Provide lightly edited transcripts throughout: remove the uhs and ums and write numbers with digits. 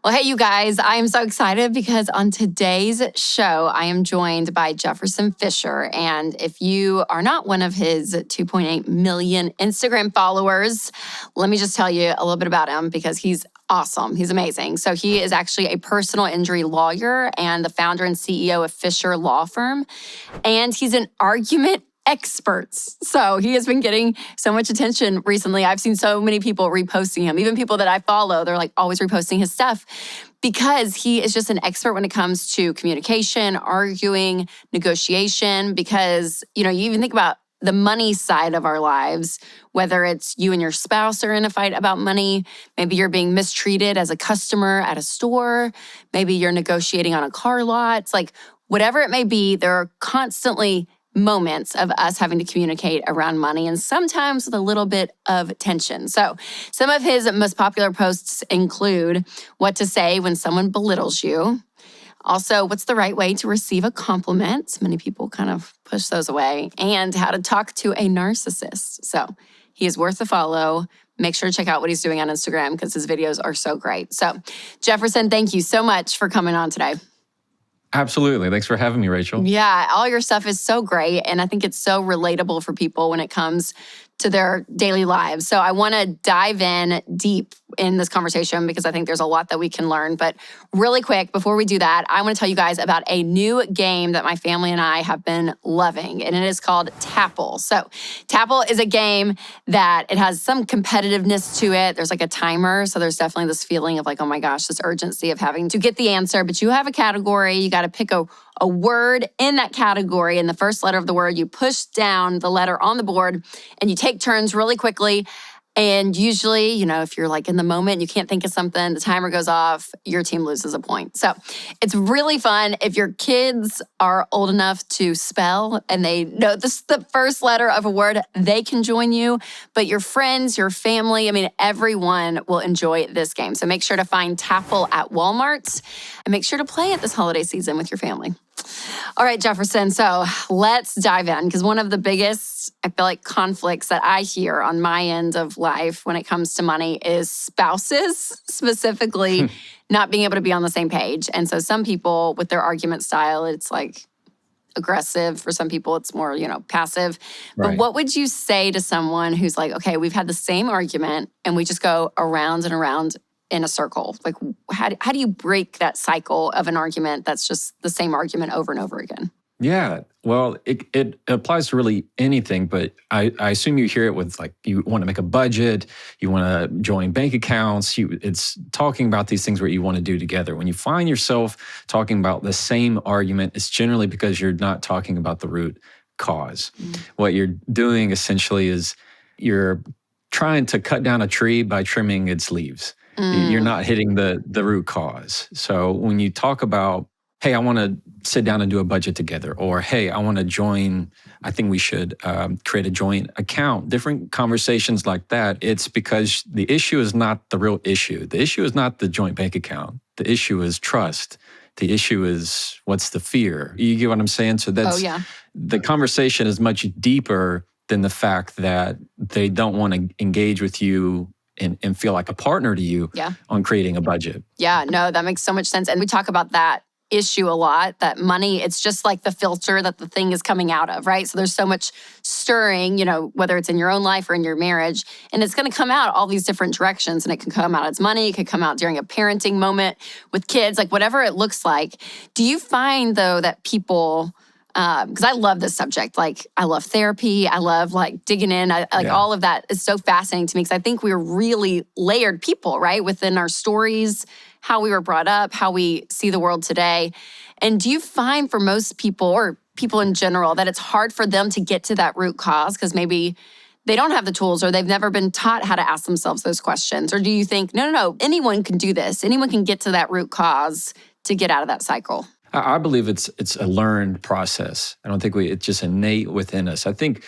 Well, hey, you guys, I am so excited because on today's show, I am joined by Jefferson Fisher. And if you are not one of his 2.8 million Instagram followers, let me just tell you a little bit about him because he's awesome. He's amazing. So he is actually a personal injury lawyer and the founder and CEO of Fisher Law Firm. And he's an argument experts. So he has been getting so much attention recently. I've seen so many people reposting him, even people that I follow, they're like always reposting his stuff because he is just an expert when it comes to communication, arguing, negotiation, because, you even think about the money side of our lives, whether it's you and your spouse are in a fight about money, maybe you're being mistreated as a customer at a store, maybe you're negotiating on a car lot. It's like, whatever it may be, there are constantly moments of us having to communicate around money and sometimes with a little bit of tension. So some of his most popular posts include what to say when someone belittles you. Also, what's the right way to receive a compliment? Many people kind of push those away. And how to talk to a narcissist. So he is worth a follow. Make sure to check out what he's doing on Instagram because his videos are so great. So Jefferson, thank you so much for coming on today. Absolutely. Thanks for having me, Rachel. Yeah, all your stuff is so great. And I think it's so relatable for people when it comes to their daily lives. So I want to dive in deep in this conversation because I think there's a lot that we can learn. But really quick, before we do that, I want to tell you guys about a new game that my family and I have been loving, and it is called Tapple. So Tapple is a game that it has some competitiveness to it. There's like a timer. So there's definitely this feeling of like, oh my gosh, this urgency of having to get the answer. But you have a category. You got to pick a word in that category, and the first letter of the word, you push down the letter on the board and you take turns really quickly. And usually, if you're like in the moment, you can't think of something, the timer goes off, your team loses a point. So it's really fun. If your kids are old enough to spell and they know the first letter of a word, they can join you. But your friends, your family, everyone will enjoy this game. So make sure to find Tapple at Walmart and make sure to play it this holiday season with your family. All right, Jefferson, so let's dive in because one of the biggest, I feel like, conflicts that I hear on my end of life when it comes to money is spouses specifically not being able to be on the same page. And so some people with their argument style, it's like aggressive. For some people, it's more, passive. Right. But what would you say to someone who's like, okay, we've had the same argument and we just go around and around in a circle? Like, how do you break that cycle of an argument that's just the same argument over and over again? Yeah, well, it applies to really anything, but I assume you hear it with like, you want to make a budget, you want to join bank accounts, it's talking about these things where you want to do together. When you find yourself talking about the same argument, it's generally because you're not talking about the root cause. What you're doing essentially is you're trying to cut down a tree by trimming its leaves. You're not hitting the root cause. So when you talk about, hey, I want to sit down and do a budget together, or hey, I want to join, I think we should create a joint account, different conversations like that, it's because the issue is not the real issue. The issue is not the joint bank account. The issue is trust. The issue is what's the fear. You get what I'm saying? So that's, the conversation is much deeper than the fact that they don't want to engage with you and feel like a partner to you on creating a budget. Yeah, no, that makes so much sense. And we talk about that issue a lot, that money, it's just like the filter that the thing is coming out of, right? So there's so much stirring, whether it's in your own life or in your marriage, and it's going to come out all these different directions. And it can come out as money, it could come out during a parenting moment with kids, like whatever it looks like. Do you find though that people, because I love this subject. Like, I love therapy. I love like digging in. All of that is so fascinating to me because I think we're really layered people, right? Within our stories, how we were brought up, how we see the world today. And do you find for most people or people in general that it's hard for them to get to that root cause because maybe they don't have the tools or they've never been taught how to ask themselves those questions? Or do you think, no, anyone can do this. Anyone can get to that root cause to get out of that cycle? I believe it's a learned process. I don't think it's just innate within us. I think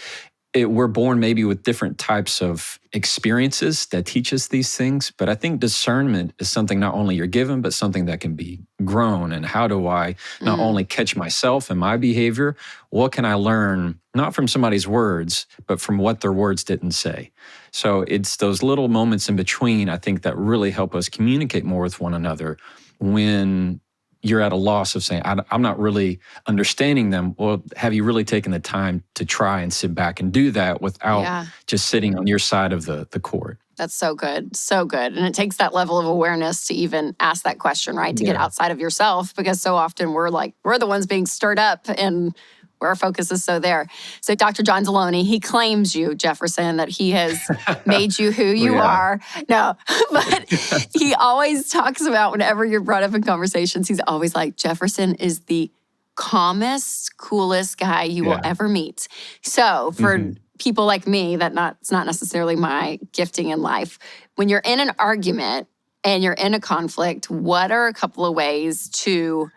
we're born maybe with different types of experiences that teach us these things. But I think discernment is something not only you're given, but something that can be grown. And how do I not only catch myself and my behavior? What can I learn, not from somebody's words, but from what their words didn't say? So it's those little moments in between, I think, that really help us communicate more with one another when you're at a loss of saying, I'm not really understanding them. Well, have you really taken the time to try and sit back and do that without just sitting on your side of the court? That's so good. So good. And it takes that level of awareness to even ask that question, right? To get outside of yourself, because so often we're the ones being stirred up and where our focus is so there. So Dr. John Deloney, he claims you, Jefferson, that he has made you who you are. No, but he always talks about, whenever you're brought up in conversations, he's always like, Jefferson is the calmest, coolest guy you will ever meet. So for people like me, it's not necessarily my gifting in life. When you're in an argument and you're in a conflict, what are a couple of ways to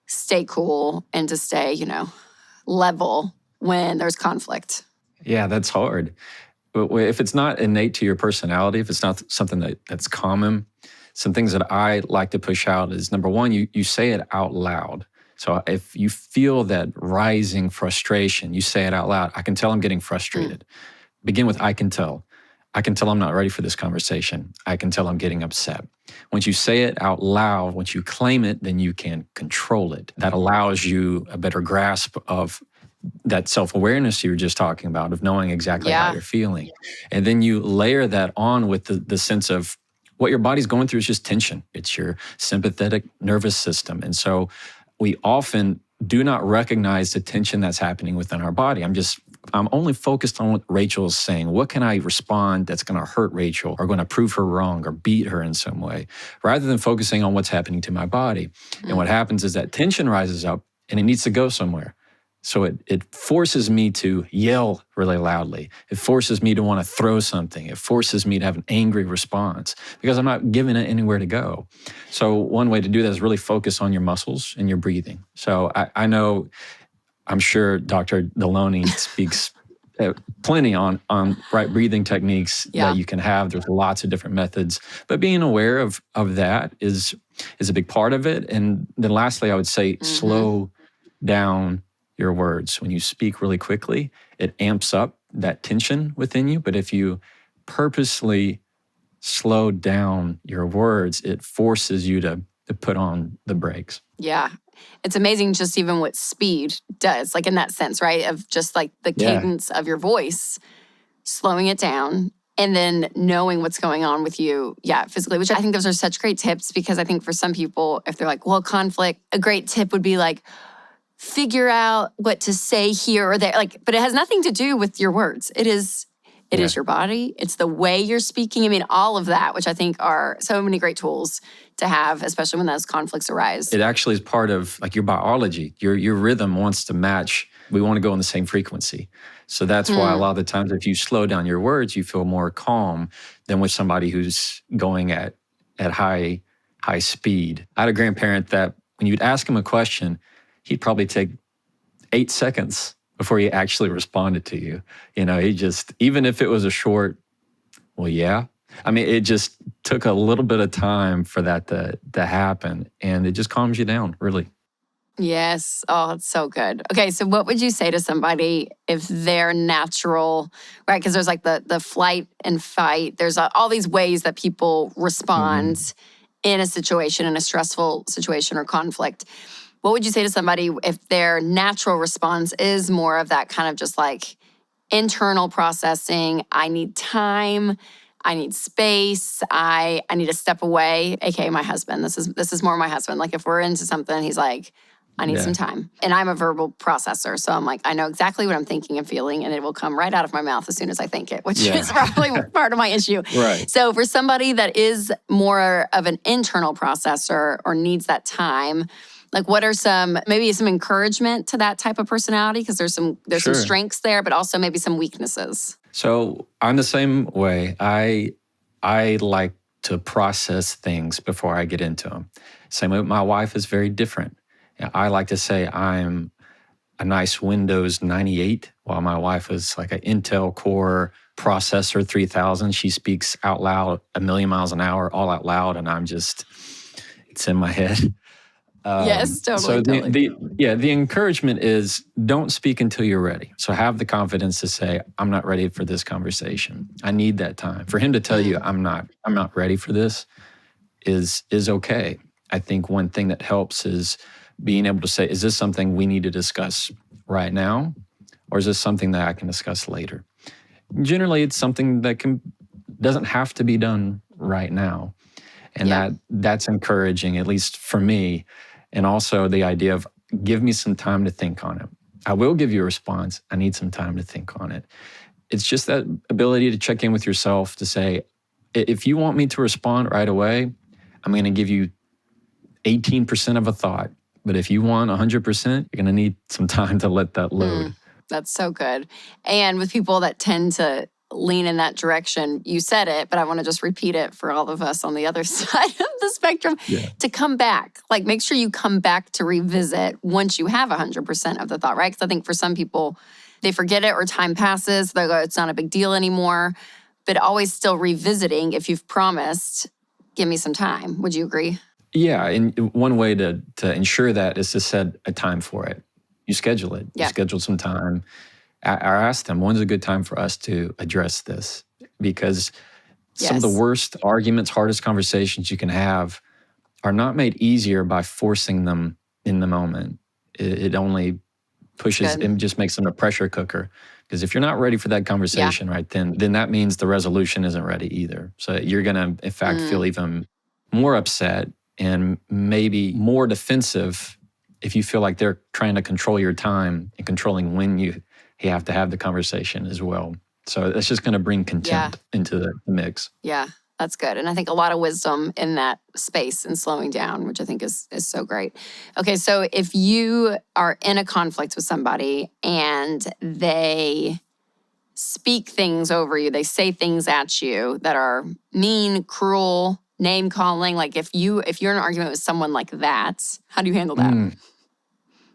stay cool and to stay, level when there's conflict? Yeah, that's hard. But if it's not innate to your personality, if it's not something that's common, some things that I like to push out is, number one, you say it out loud. So if you feel that rising frustration, you say it out loud. I can tell I'm getting frustrated. Begin with, I can tell. I can tell I'm not ready for this conversation. I can tell I'm getting upset. Once you say it out loud, once you claim it, then you can control it. That allows you a better grasp of that self-awareness you were just talking about, of knowing exactly how you're feeling. And then you layer that on with the sense of what your body's going through is just tension. It's your sympathetic nervous system. And so we often do not recognize the tension that's happening within our body. I'm only focused on what Rachel is saying. What can I respond that's going to hurt Rachel or going to prove her wrong or beat her in some way, rather than focusing on what's happening to my body. And what happens is that tension rises up and it needs to go somewhere. So it forces me to yell really loudly. It forces me to want to throw something. It forces me to have an angry response because I'm not giving it anywhere to go. So one way to do that is really focus on your muscles and your breathing. So I know, I'm sure Dr. Deloney speaks plenty on right breathing techniques that you can have. There's lots of different methods, but being aware of that is a big part of it. And then lastly, I would say slow down your words. When you speak really quickly, it amps up that tension within you. But if you purposely slow down your words, it forces you to put on the brakes. Yeah. It's amazing just even what speed does, like in that sense, right? Of just like the cadence of your voice, slowing it down, and then knowing what's going on with you, physically, which I think those are such great tips, because I think for some people, if they're like, well, conflict, a great tip would be like, figure out what to say here or there. But it has nothing to do with your words. It is your body. It's the way you're speaking. I mean, all of that, which I think are so many great tools to have, especially when those conflicts arise. It actually is part of like your biology. Your rhythm wants to match. We want to go on the same frequency. So that's why a lot of the times if you slow down your words, you feel more calm than with somebody who's going at high speed. I had a grandparent that when you'd ask him a question, he'd probably take 8 seconds before he actually responded to you. He just, even if it was a short, well, yeah. I mean, it just took a little bit of time for that to happen. And it just calms you down, really. Yes. Oh, it's so good. Okay, so what would you say to somebody if they're natural, right? Because there's like the flight and fight. There's all these ways that people respond in a situation, in a stressful situation or conflict. What would you say to somebody if their natural response is more of that kind of just like internal processing? I need time. I need space. I need to step away. AKA my husband. This is more my husband. Like if we're into something, he's like, I need some time. And I'm a verbal processor. So I'm like, I know exactly what I'm thinking and feeling, and it will come right out of my mouth as soon as I think it, which is probably part of my issue. Right. So for somebody that is more of an internal processor or needs that time, like what are maybe some encouragement to that type of personality? Because there's some strengths there, but also maybe some weaknesses. So I'm the same way. I like to process things before I get into them. Same way, my wife is very different. I like to say I'm a nice Windows 98 while my wife is like an Intel Core processor 3000. She speaks out loud 1,000,000 miles an hour, all out loud, and it's in my head. Yes, So totally, totally. the encouragement is don't speak until you're ready. So have the confidence to say, I'm not ready for this conversation. I need that time. For him to tell you I'm not ready for this is okay. I think one thing that helps is being able to say, is this something we need to discuss right now? Or is this something that I can discuss later? Generally, it's something that doesn't have to be done right now. And that's encouraging, at least for me. And also the idea of give me some time to think on it. I will give you a response. I need some time to think on it. It's just that ability to check in with yourself to say, if you want me to respond right away, I'm going to give you 18% of a thought. But if you want 100%, you're going to need some time to let that load. That's so good. And with people that tend to lean in that direction, you said it, but I want to just repeat it for all of us on the other side of the spectrum, to come back. Like, make sure you come back to revisit once you have 100% of the thought, right? Because I think for some people, they forget it or time passes. They go, it's not a big deal anymore. But always still revisiting, if you've promised, give me some time. Would you agree? Yeah, and one way to ensure that is to set a time for it. You schedule it. You schedule some time. I asked them, when's a good time for us to address this? Because some of the worst arguments, hardest conversations you can have are not made easier by forcing them in the moment. It only pushes, it just makes them a pressure cooker. Because if you're not ready for that conversation right then that means the resolution isn't ready either. So you're going to, in fact, feel even more upset and maybe more defensive if you feel like they're trying to control your time and controlling when you have to have the conversation as well. So that's just going to bring contempt into the mix. Yeah, that's good. And I think a lot of wisdom in that space and slowing down, which I think is so great. Okay, so if you are in a conflict with somebody and they speak things over you, they say things at you that are mean, cruel, name calling, like if you're in an argument with someone like that, how do you handle that?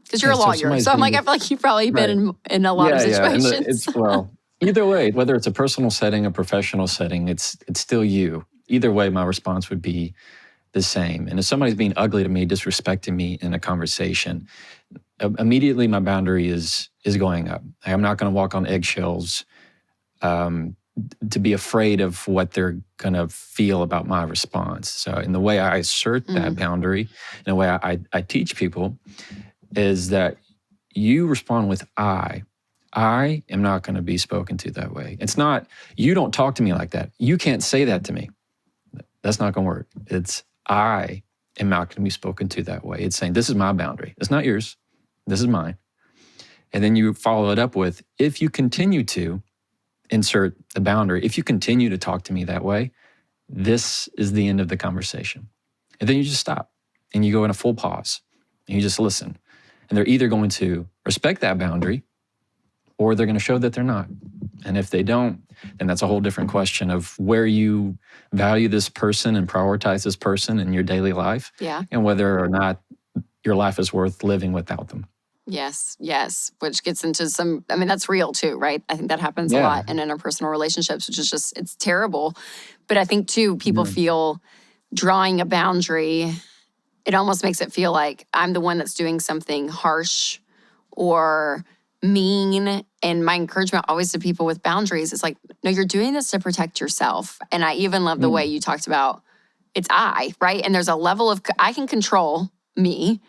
Because you're a lawyer. So I'm like, I feel like you've probably been in a lot of situations. Well, either way, whether it's a personal setting, a professional setting, it's still you. Either way, my response would be the same. And if somebody's being ugly to me, disrespecting me in a conversation, immediately my boundary is going up. I'm not going to walk on eggshells to be afraid of what they're going to feel about my response. So in the way I assert that boundary, in the way I teach people, is that you respond with I am not going to be spoken to that way. It's not, you don't talk to me like that. You can't say that to me. That's not going to work. It's I am not going to be spoken to that way. It's saying, this is my boundary. It's not yours. This is mine. And then you follow it up with, if you continue to insert the boundary, if you continue to talk to me that way, this is the end of the conversation. And then you just stop and you go in a full pause and you just listen. And they're either going to respect that boundary or they're going to show that they're not. And if they don't, then that's a whole different question of where you value this person and prioritize this person in your daily life, and whether or not your life is worth living without them. Yes, which gets into some, I mean, that's real too, right? I think that happens a lot in interpersonal relationships, which is just, it's terrible. But I think too, people feel drawing a boundary, it almost makes it feel like I'm the one that's doing something harsh or mean. And my encouragement always to people with boundaries is like, no, you're doing this to protect yourself. And I even love the way you talked about it's I, right? And there's a level of, I can control me,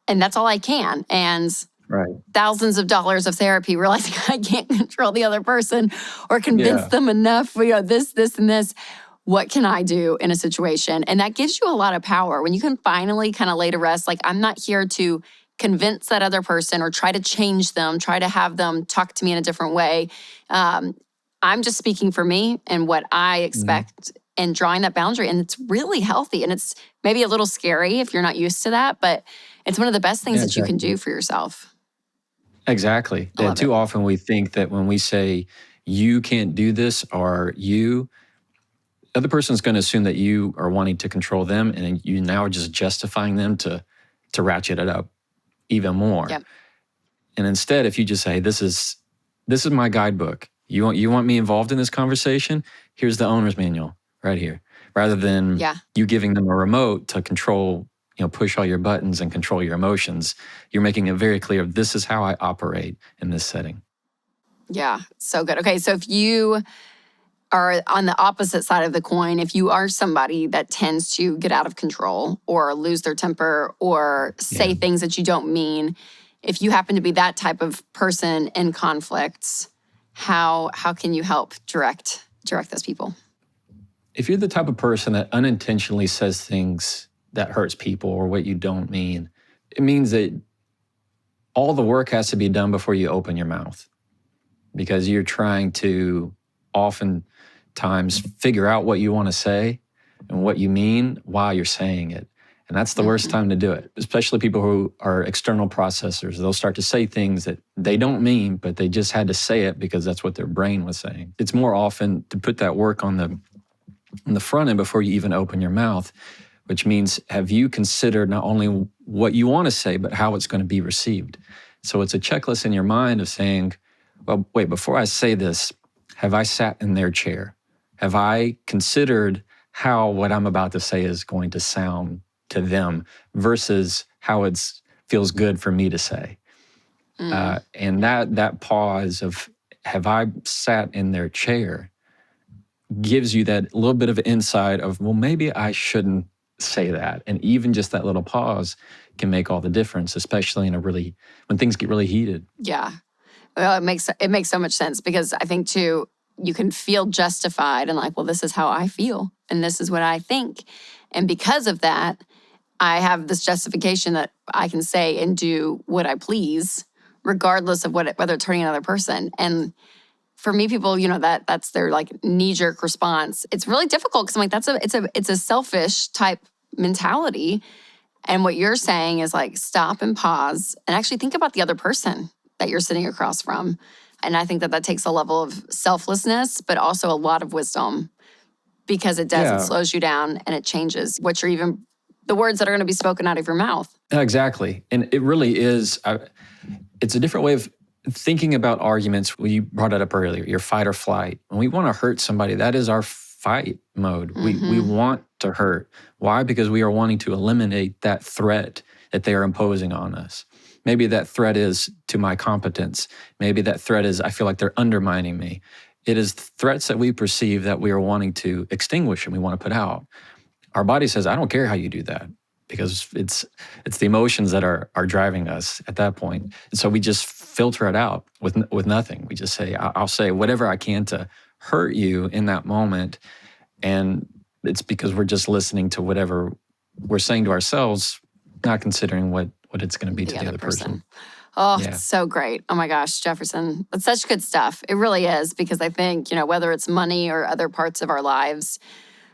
and that's all I can. And thousands of dollars of therapy, realizing I can't control the other person or convince them enough, this, and this. What can I do in a situation? And that gives you a lot of power when you can finally kind of lay to rest. Like, I'm not here to convince that other person or try to change them, try to have them talk to me in a different way. I'm just speaking for me and what I expect and drawing that boundary. And it's really healthy. And it's maybe a little scary if you're not used to that, but it's one of the best things that you can do for yourself. Exactly. And too often we think that when we say, you can't do this, or the other person's going to assume that you are wanting to control them, and you now are just justifying them to ratchet it up even more. And instead, if you just say, this is this is my guidebook. You want me involved in this conversation? Here's the owner's manual right here. Rather than you giving them a remote to control, push all your buttons and control your emotions, you're making it very clear, this is how I operate in this setting. Yeah, so good. Okay, so if you are on the opposite side of the coin, if you are somebody that tends to get out of control or lose their temper or say things that you don't mean, if you happen to be that type of person in conflicts, how can you help direct those people? If you're the type of person that unintentionally says things that hurts people or what you don't mean, it means that all the work has to be done before you open your mouth, because you're trying to oftentimes figure out what you want to say and what you mean while you're saying it. And that's the worst time to do it, especially people who are external processors. They'll start to say things that they don't mean, but they just had to say it because that's what their brain was saying. It's more often to put that work on the front end before you even open your mouth, which means, have you considered not only what you want to say, but how it's going to be received? So it's a checklist in your mind of saying, well, wait, before I say this, have I sat in their chair? Have I considered how what I'm about to say is going to sound to them versus how it feels good for me to say? And that pause of, have I sat in their chair, gives you that little bit of insight of, well, maybe I shouldn't say that. And even just that little pause can make all the difference, especially when things get really heated. Yeah. Well, it makes so much sense, because I think too, you can feel justified and like, well, this is how I feel and this is what I think. And because of that, I have this justification that I can say and do what I please, regardless of whether it's hurting another person. And for me, people, that's their like knee-jerk response. It's really difficult because I'm like, it's a selfish type mentality. And what you're saying is like, stop and pause and actually think about the other person that you're sitting across from. And I think that takes a level of selflessness, but also a lot of wisdom, because it does. It slows you down and it changes the words that are going to be spoken out of your mouth. Exactly. And it really is, it's a different way of thinking about arguments. Well, you brought it up earlier, your fight or flight. When we want to hurt somebody, that is our fight mode. We want to hurt. Why? Because we are wanting to eliminate that threat that they are imposing on us. Maybe that threat is to my competence. Maybe that threat is, I feel like they're undermining me. It is threats that we perceive that we are wanting to extinguish and we want to put out. Our body says, I don't care how you do that, because it's the emotions that are driving us at that point. And so we just filter it out with nothing. We just say, I'll say whatever I can to hurt you in that moment. And it's because we're just listening to whatever we're saying to ourselves, not considering what it's going to be to the other person. Oh, It's so great. Oh my gosh, Jefferson. It's such good stuff. It really is, because I think, whether it's money or other parts of our lives,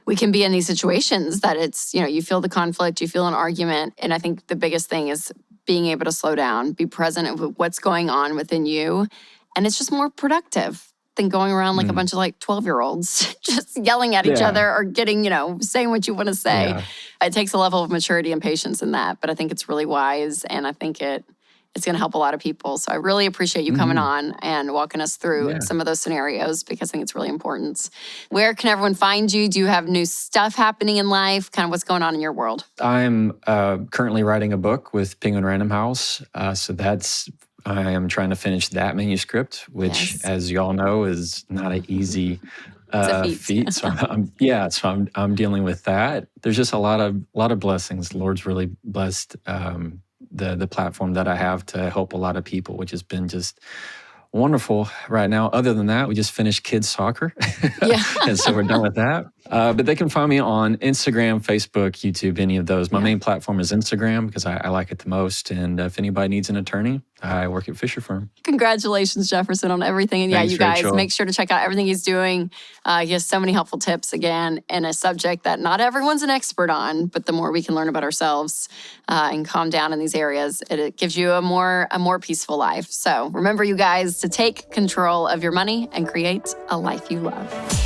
we can be in these situations that it's, you feel the conflict, you feel an argument. And I think the biggest thing is being able to slow down, be present with what's going on within you. And it's just more productive than going around like a bunch of like 12-year-olds just yelling at each other or getting, saying what you want to say. Yeah. It takes a level of maturity and patience in that, but I think it's really wise, and I think it's going to help a lot of people. So I really appreciate you coming on and walking us through some of those scenarios, because I think it's really important. Where can everyone find you? Do you have new stuff happening in life? Kind of what's going on in your world? I'm currently writing a book with Penguin Random House. I am trying to finish that manuscript, which, as y'all know, is not an easy feat. So I'm dealing with that. There's just a lot of blessings. The Lord's really blessed the platform that I have to help a lot of people, which has been just wonderful right now. Other than that, we just finished kids soccer. And so we're done with that. But they can find me on Instagram, Facebook, YouTube, any of those. My main platform is Instagram, because I like it the most. And if anybody needs an attorney, I work at Fisher Firm. Congratulations, Jefferson, on everything. And Thanks, you guys, Rachel. Make sure to check out everything he's doing. He has so many helpful tips, again, in a subject that not everyone's an expert on, but the more we can learn about ourselves and calm down in these areas, it gives you a more peaceful life. So remember, you guys, to take control of your money and create a life you love.